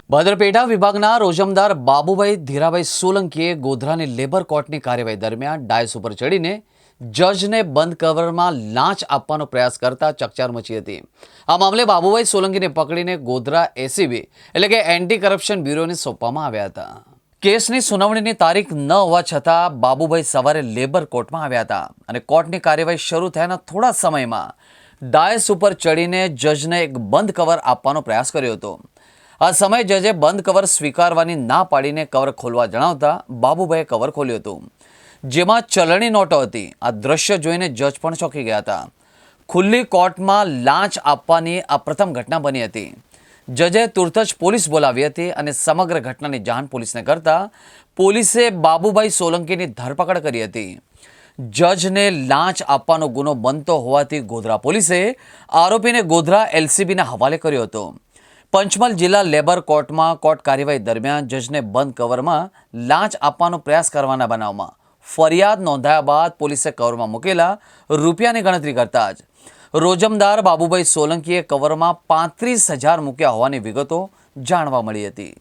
ભાદરપેટા વિભાગના રોજમદાર બાબુભાઈ ધીરાભાઈ સોલંકીએ ગોધરાની લેબર કોર્ટની કાર્યવાહી દરમિયાન ડાયસ ઉપર ચડીને જજને બંધ કવરમાં લાંચ આપવાનો પ્રયાસ કરતા ચકચાર મચી હતી। આ મામલે બાબુભાઈ સોલંકીને પકડીને ગોધરા એસીબી એટલે કે એન્ટી કરપ્શન બ્યુરોને સોંપવામાં આવ્યા હતા। કેસની સુનાવણીની તારીખ ન હોવા છતાં બાબુભાઈ સવારે લેબર કોર્ટમાં આવ્યા હતા અને કોર્ટની કાર્યવાહી શરૂ થયાના થોડા સમયમાં ડાયસ ઉપર ચડીને જજને એક બંધ કવર આપવાનો પ્રયાસ કર્યો હતો। આ સમયે જજે બંધ કવર સ્વીકારવાની ના પાડીને કવર ખોલવા જણાવતા બાબુભાઈએ કવર ખોલ્યું હતું, જેમાં ચલણી નોટો હતી। આ દ્રશ્ય જોઈને જજ પણ ચોંકી ગયા હતા। ખુલ્લી કોર્ટમાં લાંચ આપવાની આ પ્રથમ ઘટના બની હતી। જજે તુરત જ પોલીસ બોલાવી હતી અને સમગ્ર ઘટનાની જાણ પોલીસને કરતા પોલીસે બાબુભાઈ સોલંકીની ધરપકડ કરી હતી। જજને લાંચ આપવાનો ગુનો બનતો હોવાથી ગોધરા પોલીસે આરોપીને ગોધરા એલસીબીના હવાલે કર્યો હતો। પંચમહાલ જિલ્લા લેબર કોર્ટમાં કોર્ટ કાર્યવાહી દરમિયાન જજને બંધ કવરમાં લાંચ આપવાનો પ્રયાસ કરવાના બનાવમાં ફરિયાદ નોંધાયા બાદ પોલીસે કવરમાં મૂકેલા રૂપિયાની ગણતરી કરતા જ રોજમદાર બાબુભાઈ સોલંકીએ કવરમાં 35,000 મૂક્યા હોવાની વિગતો જાણવા મળી હતી।